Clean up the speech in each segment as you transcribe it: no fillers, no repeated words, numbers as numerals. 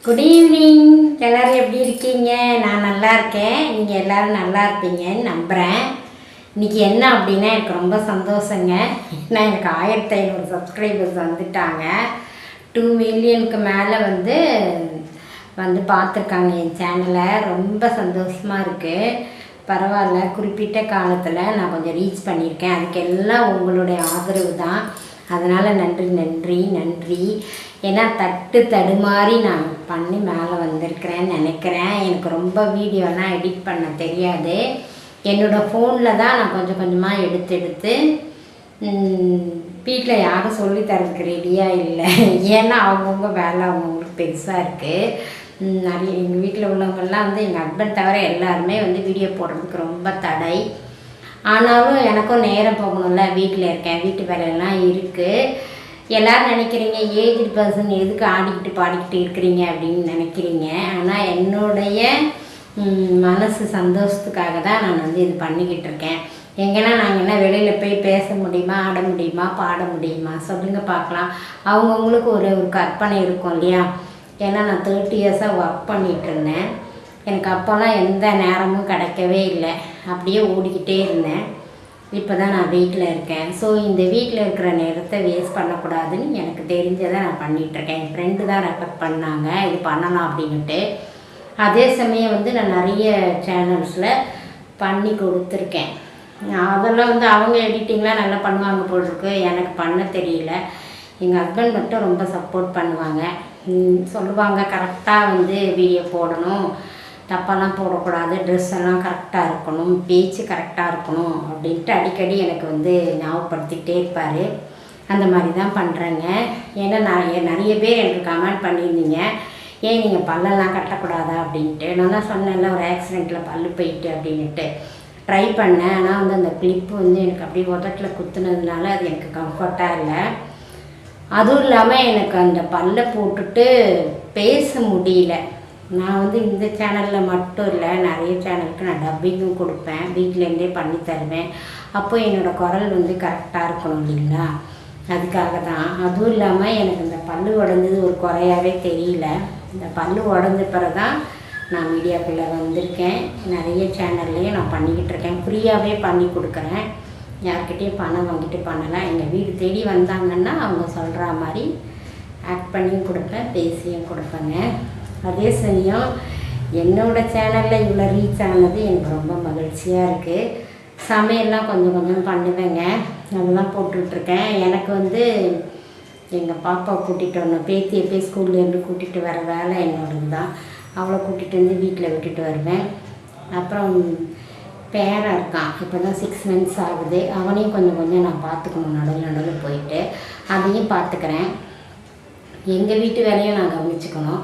Good evening. எல்லோரும் எப்படி இருக்கீங்க? நான் நல்லா இருக்கேன். நீங்கள் எல்லோரும் நல்லா இருப்பீங்கன்னு நம்புகிறேன். இன்றைக்கி என்ன அப்படின்னா எனக்கு ரொம்ப சந்தோஷங்க. ஏன்னா எனக்கு 1500 சப்ஸ்கிரைபர்ஸ் வந்துட்டாங்க. 2 மில்லியனுக்கு மேலே வந்து பார்த்துருக்காங்க என் சேனலை. ரொம்ப சந்தோஷமாக இருக்குது. பரவாயில்ல, குறிப்பிட்ட காலத்தில் நான் கொஞ்சம் ரீச் பண்ணியிருக்கேன். அதுக்கு எல்லாம் உங்களுடைய ஆதரவு தான். அதனால் நன்றி நன்றி நன்றி. ஏன்னா தடுமாறி நான் பண்ணி மேலே வந்திருக்கிறேன்னு நினைக்கிறேன். எனக்கு ரொம்ப வீடியோலாம் எடிட் பண்ண தெரியாது. என்னோடய ஃபோனில் தான் நான் கொஞ்சம் கொஞ்சமாக எடுத்து வீட்டில் யாரும் சொல்லித்தரதுக்கு ரெடியாக இல்லை. ஏன்னா அவங்கவுங்க வேலை அவங்கவுங்களுக்கு பெருசாக இருக்குது. நிறைய எங்கள் வீட்டில் உள்ளவங்கள்லாம் எங்கள் ஹஸ்பண்ட் தவிர எல்லாருமே வீடியோ போடுறதுக்கு ரொம்ப தடை. ஆனாலும் எனக்கும் நேரம் போகணும்ல, வீட்டில் இருக்கேன், வீட்டு வேலையெல்லாம் இருக்குது. எல்லோரும் நினைக்கிறீங்க ஏஜ்டு பர்சன் எதுக்கு ஆடிக்கிட்டு பாடிக்கிட்டு இருக்கிறீங்க அப்படின்னு நினைக்கிறீங்க. ஆனால் என்னுடைய மனசு சந்தோஷத்துக்காக தான் நான் இது பண்ணிக்கிட்டு இருக்கேன். எங்கன்னா நாங்கள் என்ன வெளியில் போய் பேச முடியுமா, ஆட முடியுமா, பாட முடியுமா சொல்லுங்கள் பார்க்கலாம். அவங்கவுங்களுக்கு ஒரு கற்பனை இருக்கும் இல்லையா. ஏன்னா நான் 30 இயர்ஸாக ஒர்க் பண்ணிகிட்டு இருந்தேன். எனக்கு அப்போல்லாம் எந்த நேரமும் கிடைக்கவே இல்லை. அப்படியே ஓடிக்கிட்டே இருந்தேன். இப்போ தான் நான் வீட்டில் இருக்கேன். ஸோ இந்த வீட்டில் இருக்கிற நேரத்தை வேஸ்ட் பண்ணக்கூடாதுன்னு எனக்கு தெரிஞ்சதை நான் பண்ணிகிட்ருக்கேன். என் ஃப்ரெண்டு தான் ரெஃபர் பண்ணாங்க இது பண்ணலாம் அப்படின்ட்டு. அதே சமயம் நான் நிறைய சேனல்ஸில் பண்ணி கொடுத்துருக்கேன். அதெல்லாம் அவங்க எடிட்டிங்லாம் நல்லா பண்ணுவாங்க போட்டிருக்கு. எனக்கு பண்ண தெரியல. எங்கள் ஹஸ்பண்ட் மட்டும் ரொம்ப சப்போர்ட் பண்ணுவாங்க. சொல்லுவாங்க கரெக்டாக வீடியோ போடணும், தப்பெல்லாம் போடக்கூடாது, ட்ரெஸ் எல்லாம் கரெக்டாக இருக்கணும், பேச்சு கரெக்டாக இருக்கணும் அப்படின்ட்டு அடிக்கடி எனக்கு ஞாபகப்படுத்திக்கிட்டே இருப்பார். அந்த மாதிரி தான் பண்ணுறேங்க. ஏன்னா நிறைய பேர் எனக்கு கமெண்ட் பண்ணியிருந்தீங்க, ஏன் நீங்கள் பல்லெல்லாம் கட்டக்கூடாதா அப்படின்ட்டு. நான் தான் சொன்னேன்ல ஒரு ஆக்சிடெண்ட்டில் பல்லு போயிட்டு அப்படின்ட்டு. ட்ரை பண்ணேன். ஆனால் அந்த கிளிப்பு எனக்கு அப்படியே உதட்டில் குத்துனதுனால அது எனக்கு கம்ஃபர்ட்டாக இல்லை. அதுவும் இல்லாமல் எனக்கு அந்த பல்லை போட்டுட்டு பேச முடியல. நான் இந்த சேனலில் மட்டும் இல்லை, நிறைய சேனலுக்கு நான் டப்பிங்கும் கொடுப்பேன், வீட்டிலேருந்தே பண்ணி தருவேன். அப்போ என்னோடய குரல் கரெக்டாக இருக்கணும் இல்லைங்களா, அதுக்காக தான். அதுவும் இல்லாமல் எனக்கு இந்த பல்லு உடஞ்சது ஒரு குறையாவே தெரியல. இந்த பல்லு உடஞ்ச பிறகு தான் நான் மீடியாக்குள்ளே வந்திருக்கேன். நிறைய சேனல்லையும் நான் பண்ணிக்கிட்டு இருக்கேன். ஃப்ரீயாகவே பண்ணி கொடுக்குறேன். யார்கிட்டையும் பணம் வாங்கிட்டு பண்ணலாம். எங்கள் வீடு தேடி வந்தாங்கன்னா அவங்க சொல்கிற மாதிரி ஆக்ட் பண்ணியும் கொடுப்பேன், பேசியும் கொடுப்பேங்க. அதே சமயம் என்னோடய சேனலில் இவ்வளோ ரீச் ஆனது எனக்கு ரொம்ப மகிழ்ச்சியாக இருக்குது. சமையல்லாம் கொஞ்சம் கொஞ்சம் பண்ணுவேங்க. அதெல்லாம் போட்டுட்ருக்கேன். எனக்கு எங்கள் பாப்பாவை கூட்டிகிட்டு வரணும், பேத்தியை போய் ஸ்கூல்லேருந்து கூட்டிகிட்டு வர வேலை என்னோடது தான். அவளை கூட்டிகிட்டு வீட்டில் விட்டுட்டு வருவேன். அப்புறம் பேரன் இருக்கான், இப்போ தான் 6 months ஆகுது. அவனையும் கொஞ்சம் கொஞ்சம் நான் பார்த்துக்கணும், நடுவில் போயிட்டு அதையும் பார்த்துக்கிறேன். எங்கள் வீட்டு வேலையும் நான் கவனிச்சுக்கணும்.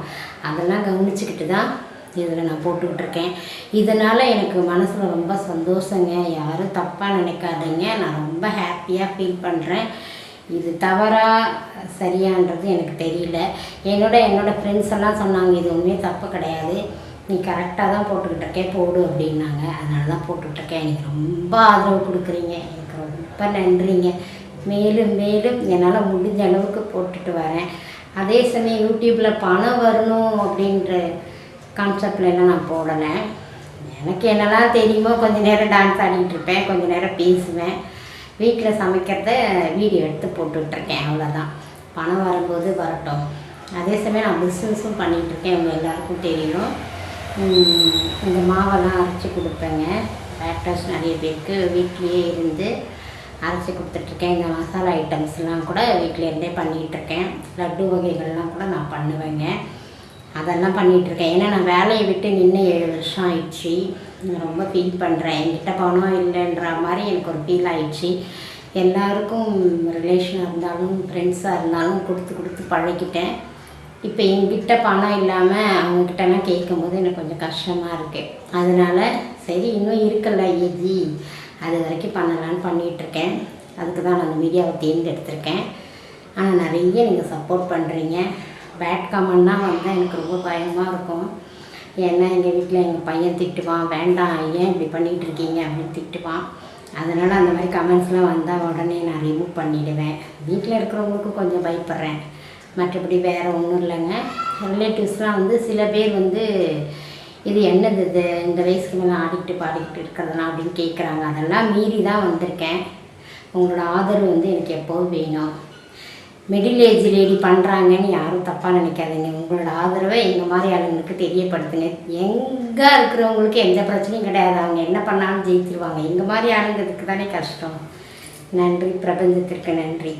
அதெல்லாம் கவனிச்சுக்கிட்டு தான் இதில் நான் போட்டுக்கிட்டு இருக்கேன். இதனால் எனக்கு மனசில் ரொம்ப சந்தோஷங்க. யாரும் தப்பாக நினைக்காதீங்க. நான் ரொம்ப ஹாப்பியாக ஃபீல் பண்ணுறேன். இது தவறாக சரியான்றது எனக்கு தெரியல. என்னோடய ஃப்ரெண்ட்ஸ் எல்லாம் சொன்னாங்க இது ஒன்றுமே தப்பு கிடையாது, நீ கரெக்டாக தான் போட்டுக்கிட்டு இருக்கேன், போடு அப்படின்னாங்க. அதனால தான் போட்டுட்ருக்கேன். எனக்கு ரொம்ப ஆதரவு கொடுக்குறீங்க, எனக்கு ரொம்ப நன்றிங்க. மேலும் மேலும் என்னால் முடிஞ்ச அளவுக்கு போட்டுட்டு வரேன். அதே சமயம் யூடியூப்பில் பணம் வரணும் அப்படின்ற கான்செப்ட்லாம் நான் போடலை. எனக்கு என்னெல்லாம் தெரியுமோ கொஞ்சம் நேரம் டான்ஸ் ஆடிட்டு இருப்பேன், கொஞ்சம் நேரம் பேசுவேன், வீட்டில் சமைக்கிறத வீடியோ எடுத்து போட்டுட்ருக்கேன். அவ்வளோதான். பணம் வரும்போது வரட்டும். அதே சமயம் நான் பிஸ்னஸும் பண்ணிகிட்ருக்கேன். அவங்க எல்லாருக்கும் தெரியும். இந்த மாவெல்லாம் அரைச்சி கொடுப்பேங்க. ஆக்டர்ஸ் நிறைய பேருக்கு வீட்லேயே இருந்து அரைச்சி கொடுத்துட்ருக்கேன். இந்த மசாலா ஐட்டம்ஸ்லாம் கூட வீட்டிலேருந்தே பண்ணிகிட்ருக்கேன். லட்டு வகைகள்லாம் கூட நான் பண்ணுவேங்க. அதெல்லாம் பண்ணிகிட்ருக்கேன். ஏன்னா நான் வேலையை விட்டு நின்று 7 வருஷம் ஆயிடுச்சு. நான் ரொம்ப ஃபீல் பண்ணுறேன். என்கிட்ட பணம் இல்லைன்ற மாதிரி எனக்கு ஒரு ஃபீல் ஆயிடுச்சு. எல்லாருக்கும் ரிலேஷனாக இருந்தாலும் ஃப்ரெண்ட்ஸாக இருந்தாலும் கொடுத்து பழகிட்டேன். இப்போ என்கிட்ட பணம் இல்லாமல் அவங்கக்கிட்டலாம் கேட்கும்போது எனக்கு கொஞ்சம் கஷ்டமாக இருக்குது. அதனால் சரி இன்னும் இருக்கல ஏஜி, அது வரைக்கும் பண்ணலான்னு பண்ணிகிட்ருக்கேன். அதுக்கு தான் நான் அந்த மீடியாவை தேர்ந்தெடுத்திருக்கேன். ஆனால் நிறைய நீங்கள் சப்போர்ட் பண்ணுறீங்க. பேட் கமெண்ட்னா எனக்கு ரொம்ப பயமாக இருக்கும். ஏன்னா எங்கள் வீட்டில் எங்கள் பையன் திட்டுவான், வேண்டாம் ஏன் இப்படி பண்ணிகிட்ருக்கீங்க அப்படின்னு திட்டுவான். அதனால் அந்த மாதிரி கமெண்ட்ஸ்லாம் வந்தால் உடனே நான் ரிமூவ் பண்ணிவிடுவேன். வீட்டில் இருக்கிறவங்களுக்கும் கொஞ்சம் பயப்படுறேன். மற்றபடி வேறு ஒன்றும் இல்லைங்க. ரிலேட்டிவ்ஸ்லாம் வந்து சில பேர் வந்து இது என்னது இது இந்த வயசுக்கு மேலே ஆடிக்கிட்டு பாடிக்கிட்டு இருக்கிறதுனா அப்படின்னு கேட்குறாங்க. அதெல்லாம் மீறி தான் வந்திருக்கேன். உங்களோட ஆதரவு வந்து எனக்கு எப்போவும் வேணும். மிடில் ஏஜ் லேடி பண்ணுறாங்கன்னு யாரும் தப்பாக நினைக்காதீங்க. உங்களோட ஆதரவை எங்கள் மாதிரி ஆளுங்களுக்கு தெரியப்படுத்துங்க. எங்கே இருக்கிறவங்களுக்கு எந்த பிரச்சனையும் கிடையாது. அவங்க என்ன பண்ணாலும் ஜெயிச்சிருவாங்க. எங்கள் மாதிரி ஆளுங்கிறதுக்கு தானே கஷ்டம். நன்றி, பிரபஞ்சத்திற்கு நன்றி.